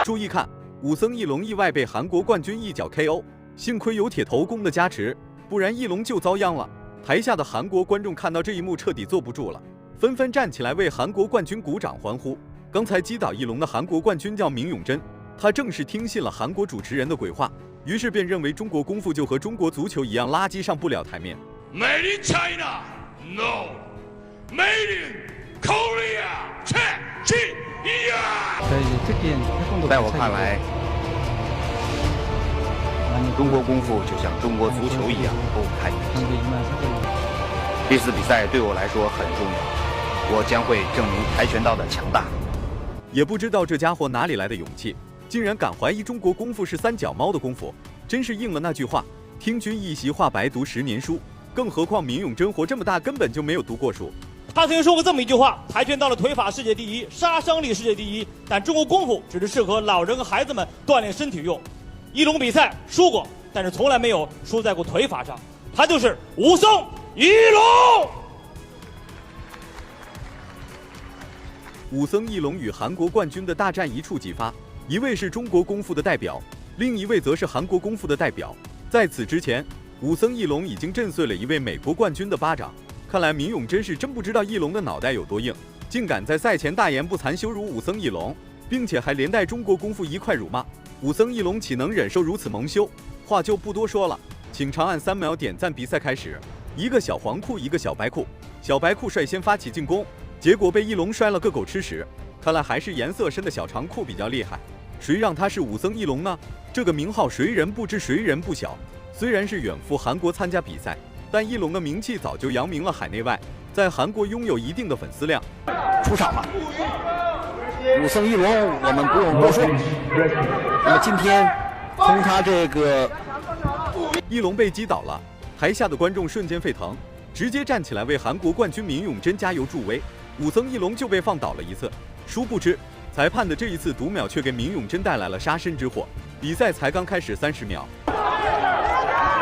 注意看，武僧义龙意外被韩国冠军一脚 KO， 幸亏有铁头功的加持，不然义龙就遭殃了。台下的韩国观众看到这一幕彻底坐不住了，纷纷站起来为韩国冠军鼓掌欢呼。刚才击倒义龙的韩国冠军叫明永贞，他正是听信了韩国主持人的鬼话，于是便认为中国功夫就和中国足球一样垃圾，上不了台面。Made in China, no. Made in Korea, check. 在我看来，中国功夫就像中国足球一样不堪一击。这次比赛对我来说很重要，我将会证明跆拳道的强大。也不知道这家伙哪里来的勇气，竟然敢怀疑中国功夫是三脚猫的功夫，真是应了那句话：听君一席话，白读10年书。更何况明永贞活这么大，根本就没有读过书。他曾经说过这么一句话：跆拳道的腿法世界第一，杀伤力世界第一，但中国功夫只是适合老人和孩子们锻炼身体用。义龙比赛输过，但是从来没有输在过腿法上。他就是武僧义龙。武僧义龙与韩国冠军的大战一触即发，一位是中国功夫的代表，另一位则是韩国功夫的代表。在此之前，武僧义龙已经震碎了一位美国冠军的巴掌。看来明永贞是真不知道义龙的脑袋有多硬，竟敢在赛前大言不惭羞辱武僧义龙，并且还连带中国功夫一块辱骂。武僧义龙岂能忍受如此蒙羞？话就不多说了，请长按3秒点赞。比赛开始，一个小黄裤，一个小白裤，小白裤率先发起进攻，结果被义龙摔了个狗吃屎。看来还是颜色深的小长裤比较厉害，谁让他是武僧义龙呢？这个名号谁人不知谁人不晓。虽然是远赴韩国参加比赛，但义龙的名气早就扬名了海内外，在韩国拥有一定的粉丝量。出场了，武僧义龙我们不用多说。那么今天从他这个义龙被击倒了，台下的观众瞬间沸腾，直接站起来为韩国冠军明永贞加油助威。武僧义龙就被放倒了一次，殊不知裁判的这一次读秒却给明永贞带来了杀身之祸。比赛才刚开始30秒，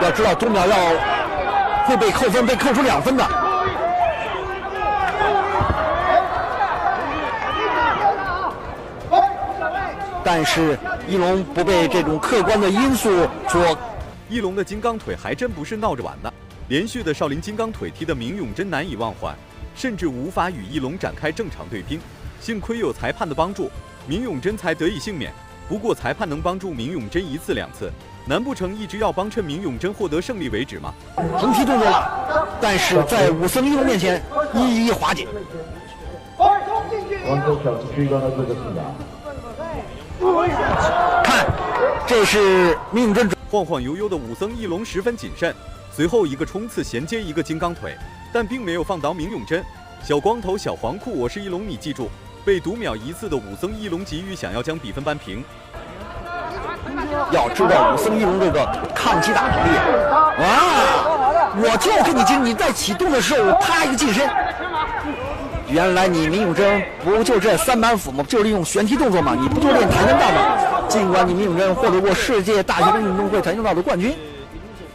要知道读秒会被扣分，被扣出2分的。但是义龙不被这种客观的因素所。义龙的金刚腿还真不是闹着玩的，连续的少林金刚腿踢得明永贞难以忘怀，甚至无法与义龙展开正常对拼。幸亏有裁判的帮助，明永贞才得以幸免。不过裁判能帮助明永贞1次2次，难不成一直要帮衬明永贞获得胜利为止吗？横踢动作了，但是在武僧义龙面前一一化解。看，这是明永贞晃晃悠悠的武僧义龙十分谨慎，随后一个冲刺衔接一个金刚腿，但并没有放倒明永贞。小光头小黄裤，我是义龙，你记住。被读秒1次的武僧义龙急于想要将比分扳平。要知道武僧义龙这个抗击打能力啊！我就跟你讲，你在启动的时候啪一个近身。原来你明永贞不就这3板斧吗？就利用旋踢动作吗？你不就练跆拳道吗？尽管你明永贞获得过世界大学生运动会跆拳道的冠军，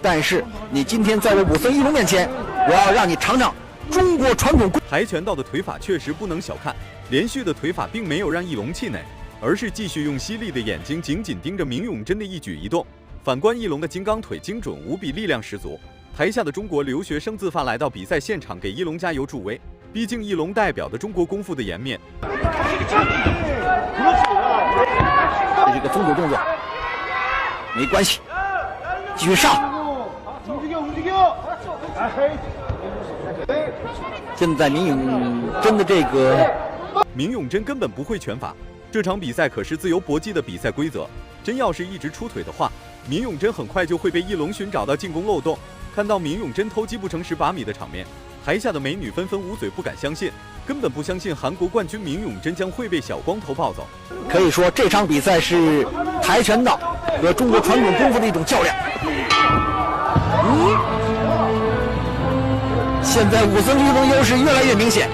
但是你今天在我武僧义龙面前，我要让你尝尝中国传统跆拳道的腿法确实不能小看，连续的腿法并没有让义龙气馁，而是继续用犀利的眼睛紧紧盯着明永贞的一举一动。反观义龙的金刚腿精准无比，力量十足。台下的中国留学生自发来到比赛现场给义龙加油助威，毕竟义龙代表的中国功夫的颜面。这是个封堵动作，没关系，继续上。现在明永贞的这个明永贞根本不会拳法，这场比赛可是自由搏击的比赛规则，真要是一直出腿的话，明永贞很快就会被义龙寻找到进攻漏洞。看到明永贞偷鸡不成蚀把米的场面，台下的美女纷纷捂嘴不敢相信，根本不相信韩国冠军明永贞将会被小光头抱走。可以说这场比赛是跆拳道和中国传统功夫的一种较量。现在武僧义龙优势越来越明显，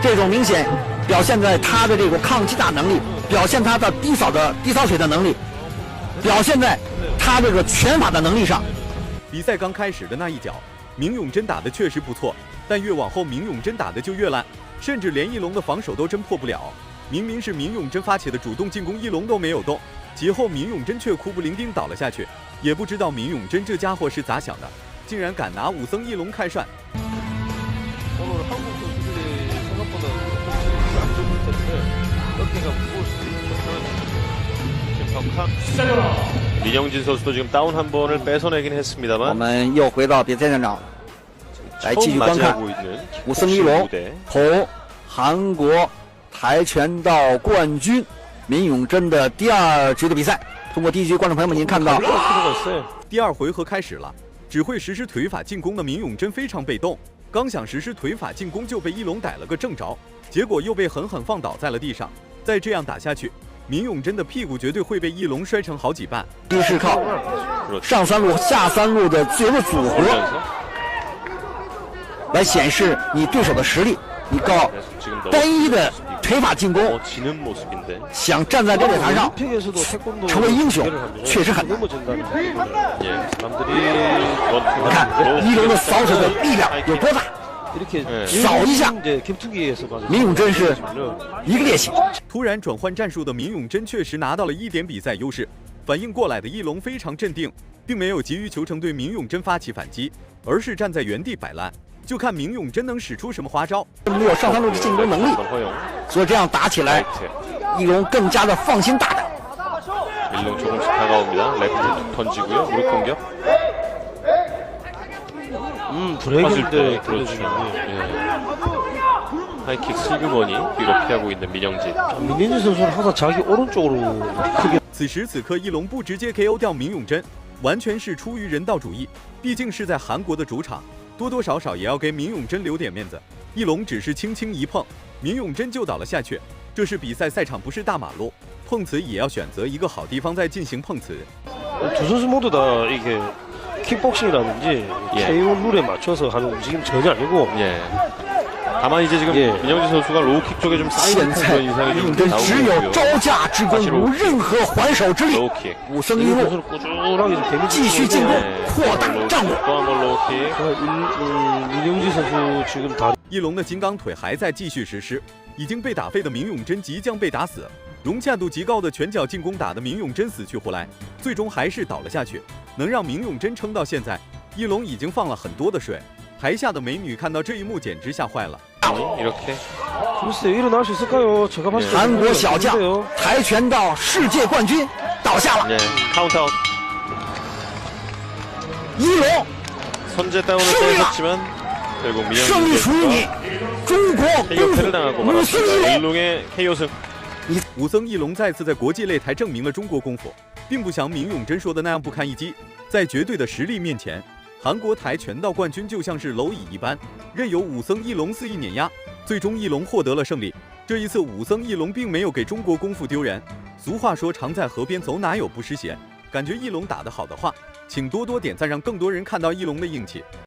这种明显表现在他的这个抗击打能力，表现他的低扫腿的能力，表现在他这个拳法的能力上。比赛刚开始的那一脚，明永贞打的确实不错，但越往后明永贞打的就越烂，甚至连义龙的防守都真破不了。明明是明永贞发起的主动进攻，一龙都没有动，其后明永贞却哭不伶仃倒了下去。也不知道明永贞这家伙是咋想的，竟然敢拿武僧一龙开涮。 민영진 선수도 지금 다운 한 번을 뺏어내긴 我 했습니다만 们又回到比赛现场，来继续观看 맞이하고 있는 武僧一龙 무대 同韩国跆拳道冠军闵永贞的第二局的比赛。通过第一局，观众朋友们，您看到第二回合开始了，只会实施腿法进攻的闵永贞非常被动，刚想实施腿法进攻就被一龙逮了个正着，结果又被狠狠放倒在了地上。再这样打下去，闵永贞的屁股绝对会被一龙摔成好几瓣。这是靠上三路下三路的自由的组合来显示你对手的实力。你靠单一的腿法进攻， 지는 모습인데 想站在擂台台上成为英雄，确实很难。 예, 사람들이 你看一龙的扫手的力量有多大？ 扫一下，闵永贞是一个趔趄。突然转换战术的闵永贞确实拿到了1点比赛优势，反应过来的一龙非常镇定，并没有急于求成对闵永贞发起反击，而是站在原地摆烂，就看闵永贞能使出什么花招。没有上三路的进攻能力，所以这样打起来，一龙更加的放心大胆。 일롱 조금씩 다가옵니다. 레프트 던지고요. 무릎 공격. 브레이크인데 그렇죠. 예. 하이킥 슬그머니 뒤로 피하고 있는 민영진. 민영진 선수는 항상 자기 오른쪽으로 크게. 此时此刻，一龙不直接 KO 掉闵永贞，完全是出于人道主义。毕竟是在韩国的主场，多多少少也要给闵永贞留点面子。一龙只是轻轻一碰，闵永贞就倒了下去。这是比赛赛场，不是大马路。 碰瓷也要选择一个好地方再进行碰瓷。 두 선수 모두 다 이게 킥복싱이라든지 KO 룰에 맞춰서 하는 움직임 전혀 아니고. 예. 다만 이제 지금 민영진 선수가 로우킥 쪽에 좀 쌓이는 그런 인상이 좀 只 나오고 有 있고요. 招架之功，无任何还手之力。 로우킥. 武僧一路 꾸준하게 좀 데미지 继续进攻，扩大战果。 또 한 번 로우킥. 민영진 선수 지금 다. 一龙的金刚腿还在继续实施，已经被打废的闵永贞即将被打死。 融洽度极高的拳脚进攻打得闵永贞死去活来，最终还是倒了下去。能让闵永贞撑到现在，一龙已经放了很多的水。台下的美女看到这一幕简直吓坏了。 이렇게. 글쎄요, 일어날 수 있을까요? 제가 봤을 때 韩国小将跆拳道世界冠军倒下了。 예. 카운트아웃. 一龙 선제 다운을 떼었지만 결국 胜利 민영진 属于你， 선수가 中国功 KO패를 夫 당하고 武僧一 말았습니다. 龙。 일롱의 KO 승. 武僧一龙再次在国际擂台证明了中国功夫，并不像闵永贞说的那样不堪一击。在绝对的实力面前，韩国跆拳道冠军就像是蝼蚁一般，任由武僧一龙肆意碾压。最终一龙获得了胜利。这一次武僧一龙并没有给中国功夫丢人。俗话说常在河边走，哪有不湿鞋？感觉一龙打得好的话，请多多点赞，让更多人看到一龙的硬气。